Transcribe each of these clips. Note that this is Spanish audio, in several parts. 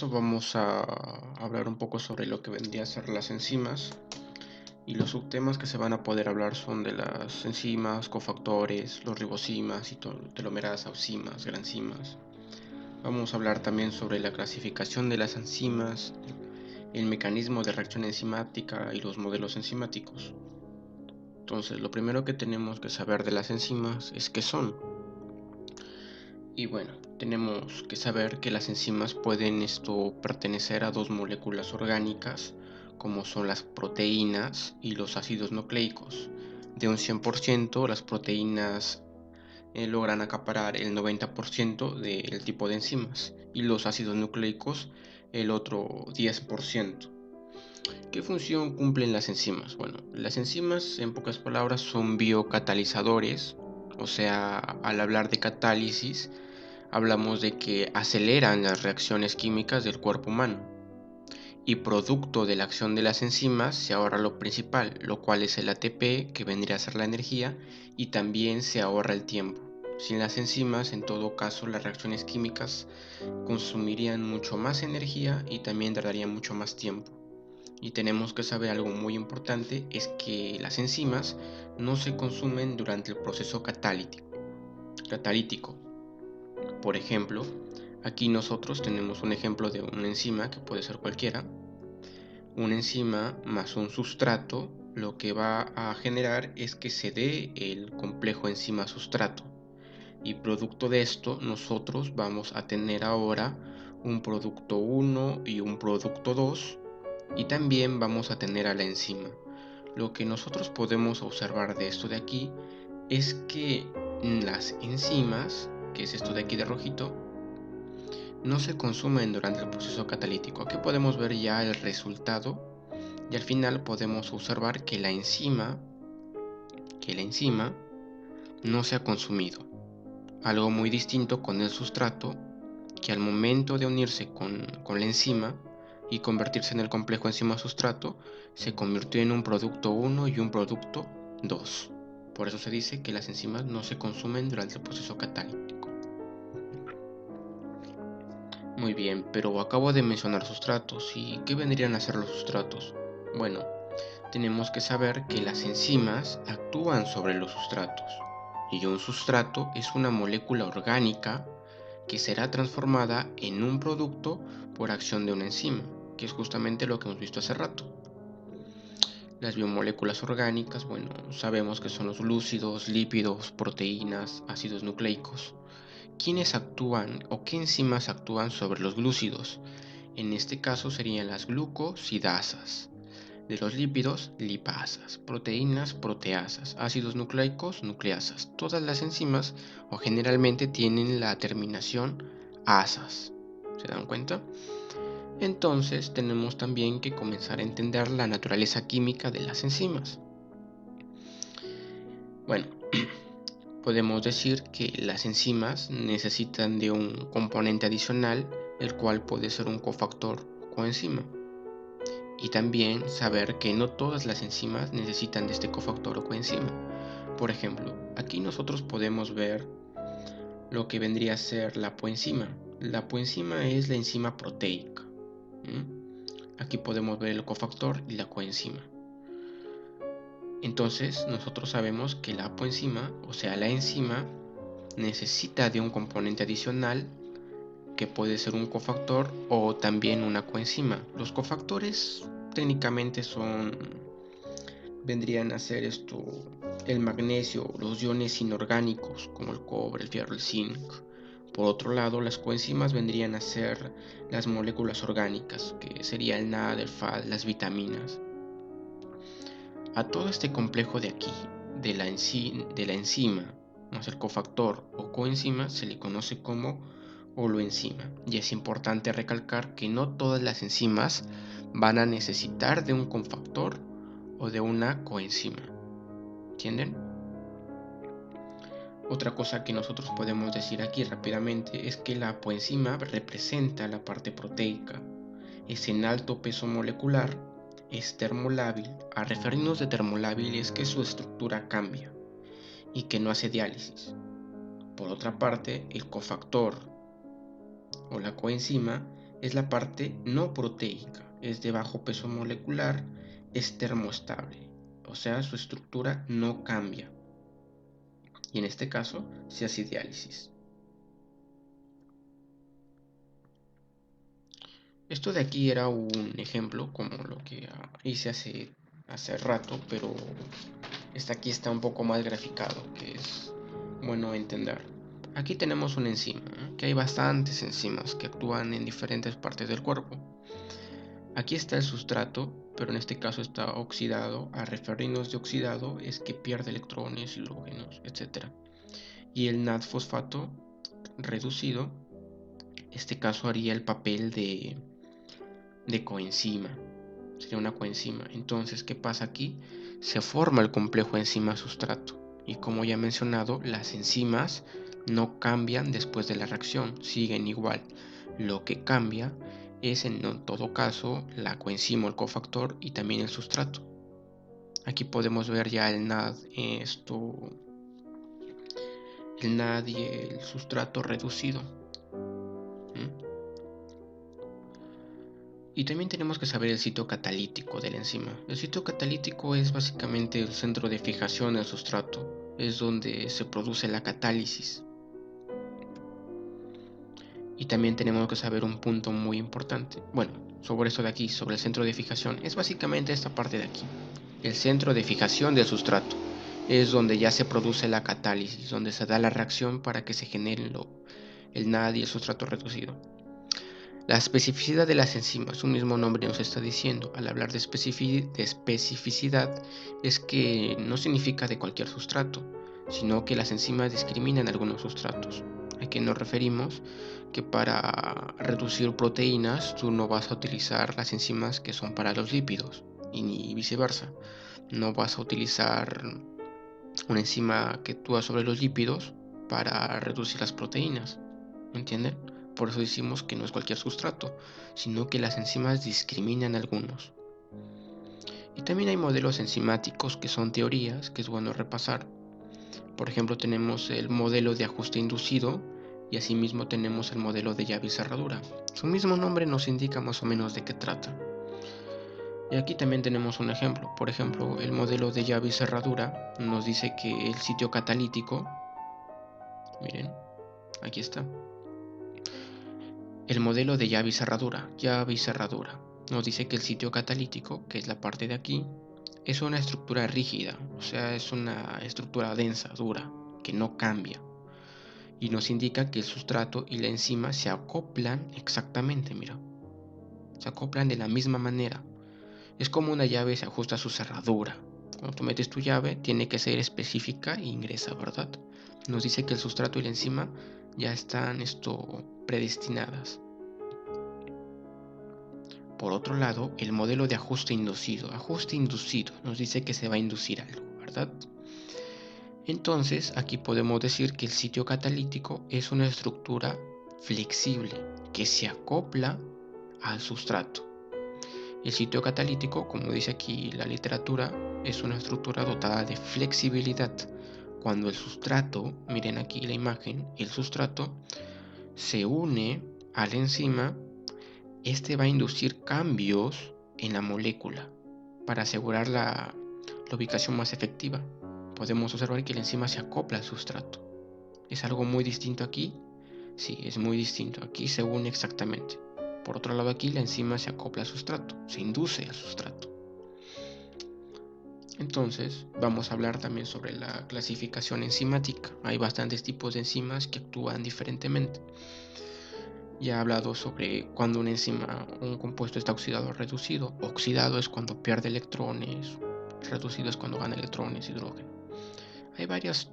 caso vamos a hablar un poco sobre lo que vendría a ser las enzimas y los subtemas que se van a poder hablar son de las enzimas, cofactores, los ribosimas y telomerasa, enzimas, granzimas. Vamos a hablar también sobre la clasificación de las enzimas, el mecanismo de reacción enzimática y los modelos enzimáticos. Entonces, lo primero que tenemos que saber de las enzimas es qué son. Y bueno, tenemos que saber que las enzimas pueden pertenecer a dos moléculas orgánicas, como son las proteínas y los ácidos nucleicos. De un 100%, las proteínas logran acaparar el 90% del tipo de enzimas y los ácidos nucleicos el otro 10%. ¿Qué función cumplen las enzimas? Bueno, las enzimas, en pocas palabras, son biocatalizadores, o sea, al hablar de catálisis, hablamos de que aceleran las reacciones químicas del cuerpo humano. Y producto de la acción de las enzimas se ahorra lo principal, lo cual es el ATP, que vendría a ser la energía, y también se ahorra el tiempo. Sin las enzimas, en todo caso, las reacciones químicas consumirían mucho más energía y también tardarían mucho más tiempo. Y tenemos que saber algo muy importante, es que las enzimas no se consumen durante el proceso catalítico. Por ejemplo, aquí nosotros tenemos un ejemplo de una enzima que puede ser cualquiera. Una enzima más un sustrato, lo que va a generar es que se dé el complejo enzima-sustrato. Y producto de esto, nosotros vamos a tener ahora un producto 1 y un producto 2, y también vamos a tener a la enzima. Lo que nosotros podemos observar de esto de aquí es que las enzimas, que es esto de aquí de rojito, no se consumen durante el proceso catalítico. Aquí podemos ver ya el resultado y al final podemos observar que la enzima no se ha consumido. Algo muy distinto con el sustrato, que al momento de unirse con la enzima y convertirse en el complejo enzima-sustrato, se convirtió en un producto 1 y un producto 2. Por eso se dice que las enzimas no se consumen durante el proceso catalítico. Muy bien, pero acabo de mencionar sustratos. ¿Y qué vendrían a ser los sustratos? Bueno, tenemos que saber que las enzimas actúan sobre los sustratos. Y un sustrato es una molécula orgánica que será transformada en un producto por acción de una enzima, que es justamente lo que hemos visto hace rato. Las biomoléculas orgánicas, bueno, sabemos que son los glúcidos, lípidos, proteínas, ácidos nucleicos. ¿Quiénes actúan o qué enzimas actúan sobre los glúcidos? En este caso serían las glucosidasas. De los lípidos, lipasas, proteínas, proteasas, ácidos nucleicos, nucleasas. Todas las enzimas o generalmente tienen la terminación asas. ¿Se dan cuenta? Entonces tenemos también que comenzar a entender la naturaleza química de las enzimas. Bueno, podemos decir que las enzimas necesitan de un componente adicional, el cual puede ser un cofactor o coenzima. Y también saber que no todas las enzimas necesitan de este cofactor o coenzima. Por ejemplo, aquí nosotros podemos ver lo que vendría a ser la poenzima. La poenzima es la enzima proteica. Aquí podemos ver el cofactor y la coenzima. Entonces nosotros sabemos que la poenzima, o sea la enzima, necesita de un componente adicional que puede ser un cofactor o también una coenzima. Los cofactores técnicamente vendrían a ser el magnesio, los iones inorgánicos como el cobre, el fierro, el zinc. Por otro lado, las coenzimas vendrían a ser las moléculas orgánicas, que sería el NAD, el FAD, las vitaminas. A todo este complejo de aquí, de la enzima, más el cofactor o coenzima, se le conoce como holoenzima. Y es importante recalcar que no todas las enzimas van a necesitar de un cofactor o de una coenzima. ¿Entienden? Otra cosa que nosotros podemos decir aquí rápidamente es que la poenzima representa la parte proteica. Es en alto peso molecular, es termolábil. A referirnos de termolábil es que su estructura cambia y que no hace diálisis. Por otra parte, el cofactor o la coenzima es la parte no proteica, es de bajo peso molecular, es termoestable, o sea, su estructura no cambia. Y en este caso se hace diálisis. Esto de aquí era un ejemplo como lo que hice hace rato, pero aquí está un poco más graficado, que es bueno entender. Aquí tenemos una enzima, ¿no? Que hay bastantes enzimas que actúan en diferentes partes del cuerpo. Aquí está el sustrato, pero en este caso está oxidado. A referirnos de oxidado es que pierde electrones, hidrógenos, etc. Y el NAD-fosfato reducido, este caso haría el papel de coenzima. Sería una coenzima. Entonces, ¿qué pasa aquí? Se forma el complejo enzima-sustrato. Y como ya he mencionado, las enzimas no cambian después de la reacción, siguen igual. Lo que cambia es en todo caso la coenzima, el cofactor y también el sustrato. Aquí podemos ver ya el NAD, el NAD y el sustrato reducido. Y también tenemos que saber el sitio catalítico de la enzima. El sitio catalítico es básicamente el centro de fijación del sustrato, es donde se produce la catálisis. Y también tenemos que saber un punto muy importante. Bueno, sobre esto de aquí, sobre el centro de fijación, es básicamente esta parte de aquí. El centro de fijación del sustrato es donde ya se produce la catálisis, donde se da la reacción para que se genere el NAD y el sustrato reducido. La especificidad de las enzimas, su mismo nombre nos está diciendo, al hablar de especificidad, es que no significa de cualquier sustrato, sino que las enzimas discriminan algunos sustratos. ¿A qué nos referimos? Que para reducir proteínas tú no vas a utilizar las enzimas que son para los lípidos, y viceversa. No vas a utilizar una enzima que actúa sobre los lípidos para reducir las proteínas. ¿Me entienden? Por eso decimos que no es cualquier sustrato, sino que las enzimas discriminan algunos. Y también hay modelos enzimáticos que son teorías que es bueno repasar. Por ejemplo, tenemos el modelo de ajuste inducido y asimismo tenemos el modelo de llave y cerradura. Su mismo nombre nos indica más o menos de qué trata. Y aquí también tenemos un ejemplo. Por ejemplo, el modelo de llave y cerradura nos dice que el sitio catalítico, miren, aquí está. El modelo de llave y cerradura, nos dice que el sitio catalítico, que es la parte de aquí, es una estructura rígida, o sea, es una estructura densa, dura, que no cambia. Y nos indica que el sustrato y la enzima se acoplan exactamente, mira. Se acoplan de la misma manera. Es como una llave se ajusta a su cerradura. Cuando tú metes tu llave, tiene que ser específica e ingresa, ¿verdad? Nos dice que el sustrato y la enzima ya están predestinadas. Por otro lado, el modelo de ajuste inducido nos dice que se va a inducir algo, ¿verdad? Entonces, aquí podemos decir que el sitio catalítico es una estructura flexible que se acopla al sustrato. El sitio catalítico, como dice aquí la literatura, es una estructura dotada de flexibilidad. Cuando el sustrato, miren aquí la imagen, el sustrato se une a la enzima, este va a inducir cambios en la molécula para asegurar la ubicación más efectiva. Podemos observar que la enzima se acopla al sustrato. ¿Es algo muy distinto aquí? Sí, es muy distinto. Aquí se une exactamente. Por otro lado, aquí la enzima se acopla al sustrato, se induce al sustrato. Entonces, vamos a hablar también sobre la clasificación enzimática. Hay bastantes tipos de enzimas que actúan diferentemente. Ya he hablado sobre cuando una enzima, un compuesto está oxidado o reducido. Oxidado es cuando pierde electrones, reducido es cuando gana electrones, hidrógeno. Hay varias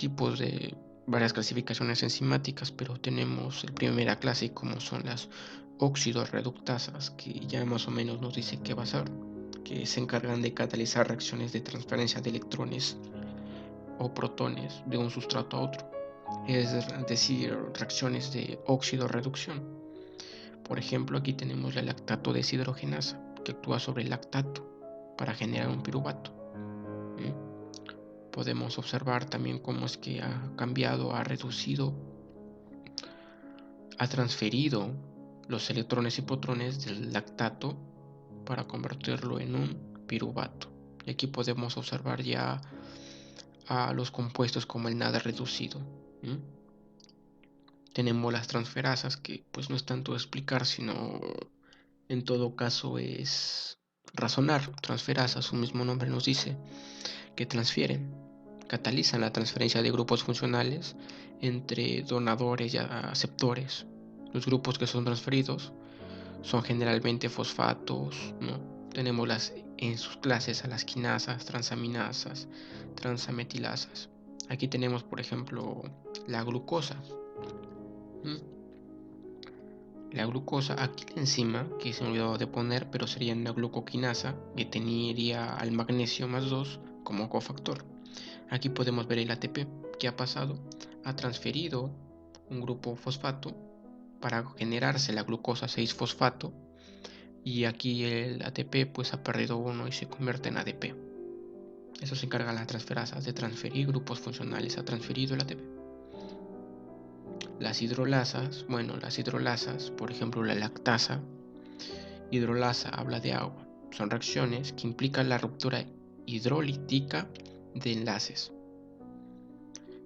clasificaciones enzimáticas, pero tenemos la primera clase como son las óxido-reductasas, que ya más o menos nos dice qué va a ser, que se encargan de catalizar reacciones de transferencia de electrones o protones de un sustrato a otro, es decir, reacciones de óxido-reducción. Por ejemplo, aquí tenemos la lactato deshidrogenasa, que actúa sobre el lactato para generar un piruvato. Podemos observar también cómo es que ha cambiado, ha reducido, ha transferido los electrones y protones del lactato para convertirlo en un piruvato. Y aquí podemos observar ya a los compuestos como el nada reducido. Tenemos las transferasas, que pues no es tanto explicar, sino en todo caso es razonar. Transferasas, su mismo nombre nos dice que transfieren, catalizan la transferencia de grupos funcionales entre donadores y aceptores. Los grupos que son transferidos son generalmente fosfatos, ¿no? Tenemos en sus clases a las quinasas, transaminasas, transametilasas. Aquí tenemos, por ejemplo, la glucosa. La glucosa, aquí la enzima, que se me olvidó de poner, pero sería una glucoquinasa, que tendría al magnesio más 2 como cofactor. Aquí podemos ver el ATP que ha pasado, ha transferido un grupo fosfato para generarse la glucosa 6-fosfato, y aquí el ATP pues ha perdido uno y se convierte en ADP. Eso se encarga las transferasas, de transferir grupos funcionales. Ha transferido el ATP. Las hidrolasas, por ejemplo la lactasa, hidrolasa habla de agua. Son reacciones que implican la ruptura hidrolítica de enlaces.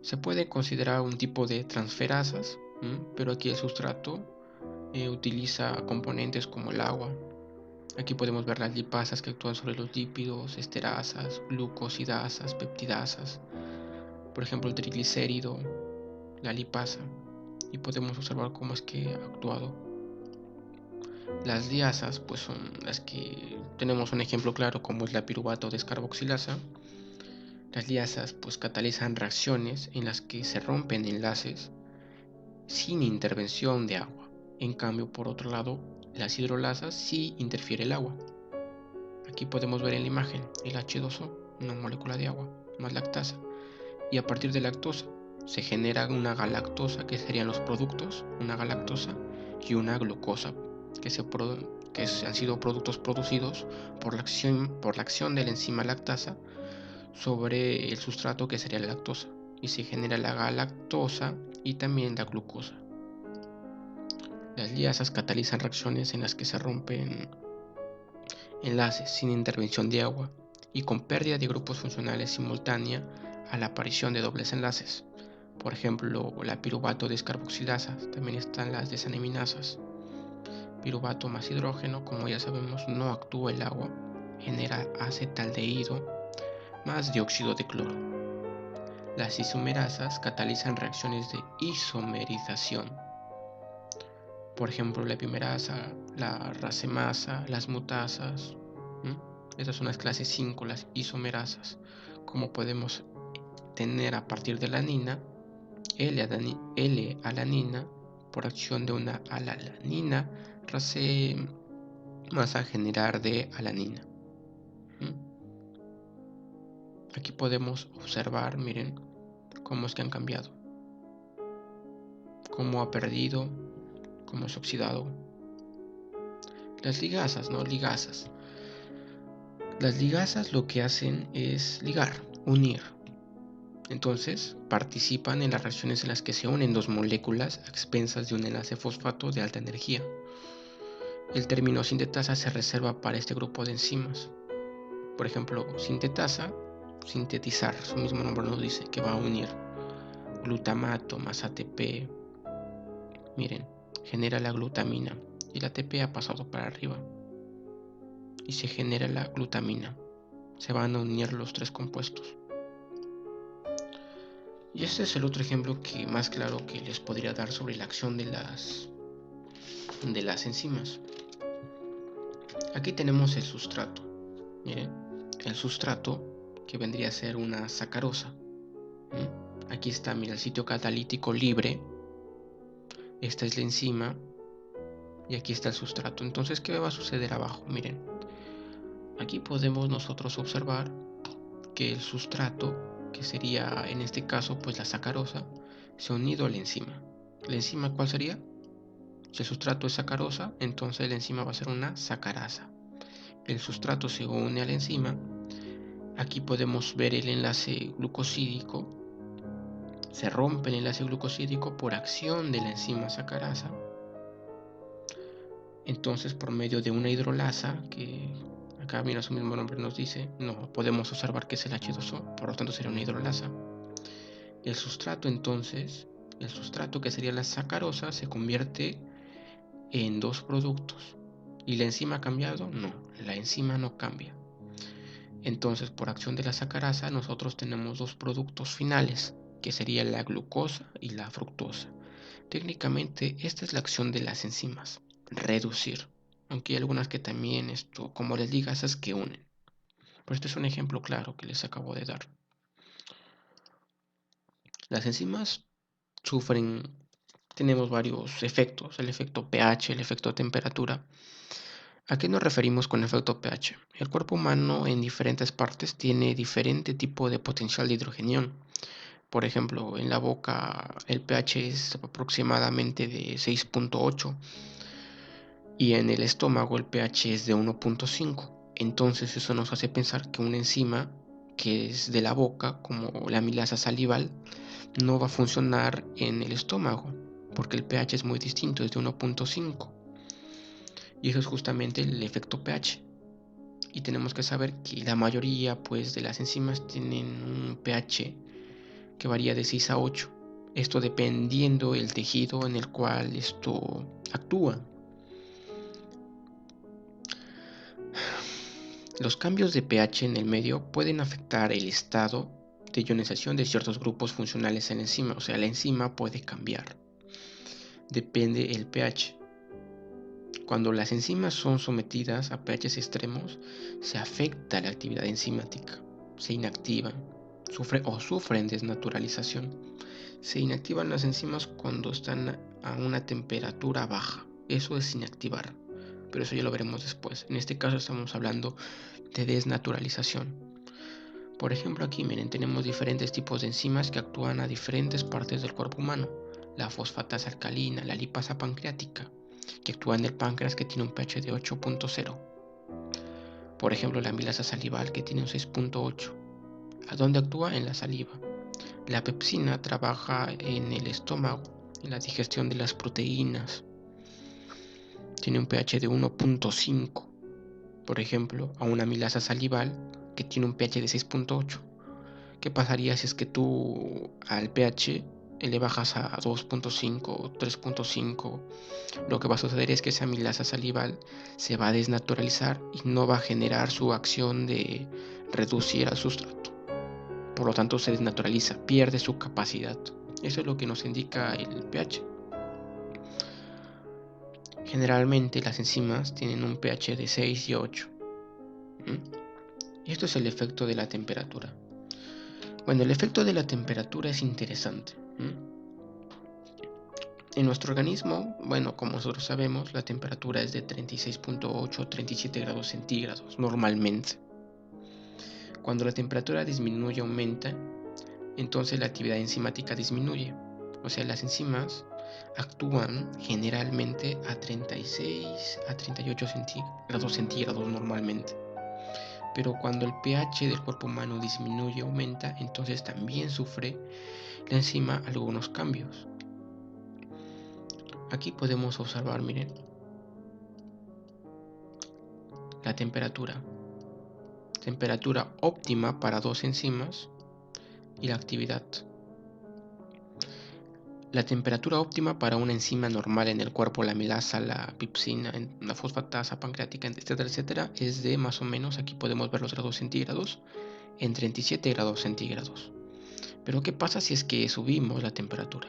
Se puede considerar un tipo de transferasas, pero aquí el sustrato utiliza componentes como el agua. Aquí podemos ver las lipasas que actúan sobre los lípidos, esterasas, glucosidasas, peptidasas. Por ejemplo, el triglicérido, la lipasa. Y podemos observar cómo es que ha actuado. Las diasas, pues son las que tenemos un ejemplo claro, como es la piruvato descarboxilasa. Las diasas pues catalizan reacciones en las que se rompen enlaces sin intervención de agua. En cambio, por otro lado, las hidrolasas sí interfiere el agua. Aquí podemos ver en la imagen el H2O, una molécula de agua, más lactasa. Y a partir de lactosa se genera una galactosa, que serían los productos, una galactosa y una glucosa, que han sido productos producidos por la acción de la enzima lactasa sobre el sustrato, que sería la lactosa, y se genera la galactosa y también la glucosa. Las liasas catalizan reacciones en las que se rompen enlaces sin intervención de agua y con pérdida de grupos funcionales simultánea a la aparición de dobles enlaces. Por ejemplo, la piruvato descarboxilasa. También están las desaminasas. Piruvato más hidrógeno, como ya sabemos, no actúa el agua, genera acetaldehído más dióxido de cloro. Las isomerasas catalizan reacciones de isomerización. Por ejemplo, la epimerasa, la racemasa, las mutasas. Estas son las clases 5, las isomerasas. Como podemos tener a partir de la alanina, L-alanina, por acción de una alanina, racemasa generar de alanina. Aquí podemos observar, miren, cómo es que han cambiado, cómo ha perdido, cómo es oxidado. Las ligasas, ¿no? Las ligasas lo que hacen es ligar, unir. Entonces, participan en las reacciones en las que se unen dos moléculas a expensas de un enlace fosfato de alta energía. El término sintetasa se reserva para este grupo de enzimas. Por ejemplo, sintetasa, sintetizar, su mismo nombre nos dice que va a unir glutamato más ATP. Miren, genera la glutamina y el ATP ha pasado para arriba y se genera la glutamina. Se van a unir los tres compuestos. Y este es el otro ejemplo que más claro que les podría dar sobre la acción de las enzimas. Aquí tenemos el sustrato. Miren, el sustrato, que vendría a ser una sacarosa. Aquí está, mira, el sitio catalítico libre. Esta es la enzima y aquí está el sustrato. Entonces, ¿qué va a suceder abajo? Miren, aquí podemos nosotros observar que el sustrato, que sería en este caso pues la sacarosa, se ha unido a la enzima. ¿La enzima cuál sería? Si el sustrato es sacarosa, entonces la enzima va a ser una sacarasa. El sustrato se une a la enzima. Aquí podemos ver el enlace glucosídico. Se rompe el enlace glucosídico por acción de la enzima sacarasa. Entonces, por medio de una hidrolasa, que acá mira su mismo nombre nos dice, no podemos observar que es el H2O, por lo tanto sería una hidrolasa. El sustrato entonces, el sustrato que sería la sacarosa, se convierte en dos productos. ¿Y la enzima ha cambiado? No, la enzima no cambia. Entonces, por acción de la sacarasa, nosotros tenemos dos productos finales, que sería la glucosa y la fructosa. Técnicamente, esta es la acción de las enzimas, reducir. Aunque hay algunas que también, como les digas, es que unen. Pero este es un ejemplo claro que les acabo de dar. Las enzimas sufren, tenemos varios efectos, el efecto pH, el efecto temperatura. ¿A qué nos referimos con efecto pH? El cuerpo humano en diferentes partes tiene diferente tipo de potencial de hidrogenión. Por ejemplo, en la boca el pH es aproximadamente de 6.8 y en el estómago el pH es de 1.5. Entonces eso nos hace pensar que una enzima que es de la boca, como la amilasa salival, no va a funcionar en el estómago, porque el pH es muy distinto, es de 1.5. Y eso es justamente el efecto pH. Y tenemos que saber que la mayoría pues, de las enzimas tienen un pH que varía de 6 a 8. Esto dependiendo el tejido en el cual esto actúa. Los cambios de pH en el medio pueden afectar el estado de ionización de ciertos grupos funcionales en la enzima. O sea, la enzima puede cambiar. Depende el pH. Cuando las enzimas son sometidas a pHs extremos, se afecta la actividad enzimática, se inactivan, sufren desnaturalización. Se inactivan las enzimas cuando están a una temperatura baja. Eso es inactivar, pero eso ya lo veremos después. En este caso estamos hablando de desnaturalización. Por ejemplo, aquí miren, tenemos diferentes tipos de enzimas que actúan a diferentes partes del cuerpo humano. La fosfatasa alcalina, la lipasa pancreática, que actúa en el páncreas, que tiene un pH de 8.0. Por ejemplo, la amilasa salival, que tiene un 6.8. ¿A dónde actúa? En la saliva. La pepsina trabaja en el estómago, en la digestión de las proteínas. Tiene un pH de 1.5. Por ejemplo, a una amilasa salival, que tiene un pH de 6.8. ¿Qué pasaría si es que tú al pH le bajas a 2.5 o 3.5? Lo que va a suceder es que esa amilasa salival se va a desnaturalizar y no va a generar su acción de reducir al sustrato. Por lo tanto, se desnaturaliza, pierde su capacidad. Eso es lo que nos indica el pH. Generalmente las enzimas tienen un pH de 6 y 8. Y esto es el efecto de la temperatura. Bueno, el efecto de la temperatura es interesante. En nuestro organismo, bueno, como nosotros sabemos, la temperatura es de 36.8 a 37 grados centígrados normalmente. Cuando la temperatura disminuye o aumenta, entonces la actividad enzimática disminuye. O sea, las enzimas actúan generalmente a 36 a 38 grados centígrados normalmente. Pero cuando el pH del cuerpo humano disminuye o aumenta, entonces también sufre la enzima algunos cambios. Aquí podemos observar, miren, la temperatura. Temperatura óptima para dos enzimas y la actividad. La temperatura óptima para una enzima normal en el cuerpo, la amilasa, la pepsina, la fosfatasa pancreática, etcétera, etcétera, es de más o menos, aquí podemos ver los grados centígrados, en 37 grados centígrados. Pero ¿qué pasa si es que subimos la temperatura?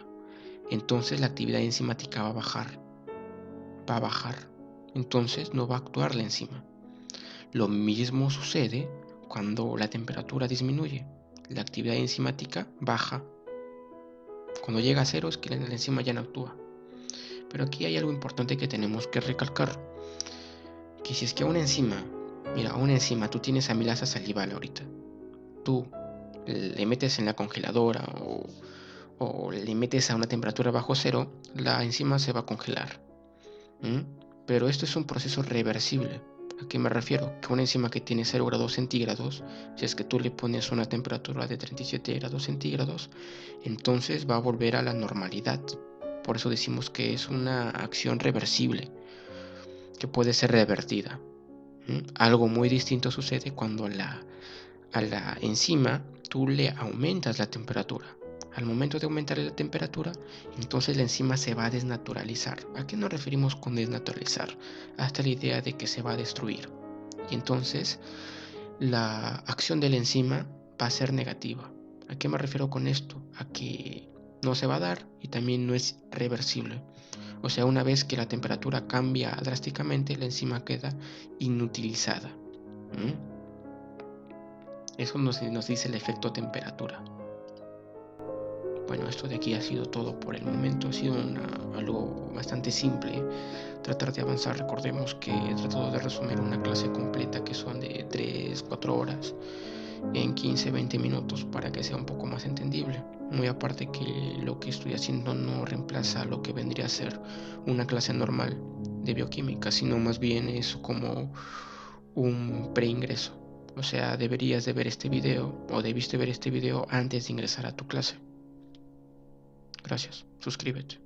Entonces la actividad enzimática va a bajar. Va a bajar. Entonces no va a actuar la enzima. Lo mismo sucede cuando la temperatura disminuye. La actividad enzimática baja. Cuando llega a cero es que la enzima ya no actúa. Pero aquí hay algo importante que tenemos que recalcar. Que si es que a una enzima, mira, a una enzima tú tienes amilasa salival ahorita. Tú le metes en la congeladora o le metes a una temperatura bajo cero, la enzima se va a congelar. Pero esto es un proceso reversible. ¿A qué me refiero? Que una enzima que tiene 0 grados centígrados, si es que tú le pones una temperatura de 37 grados centígrados, entonces va a volver a la normalidad. Por eso decimos que es una acción reversible. que puede ser revertida. Algo muy distinto sucede cuando a la enzima tú le aumentas la temperatura. Al momento de aumentarle la temperatura, entonces la enzima se va a desnaturalizar. ¿A qué nos referimos con desnaturalizar? Hasta la idea de que se va a destruir. Y entonces la acción de la enzima va a ser negativa. ¿A qué me refiero con esto? A que no se va a dar y también no es reversible. O sea, una vez que la temperatura cambia drásticamente, la enzima queda inutilizada. Eso nos dice el efecto temperatura. Bueno, esto de aquí ha sido todo por el momento. Ha sido algo bastante simple. Tratar de avanzar. Recordemos que he tratado de resumir una clase completa que son de 3-4 horas en 15-20 minutos para que sea un poco más entendible. Muy aparte que lo que estoy haciendo no reemplaza lo que vendría a ser una clase normal de bioquímica, sino más bien es como un preingreso. O sea, deberías de ver este video o debiste ver este video antes de ingresar a tu clase. Gracias, suscríbete.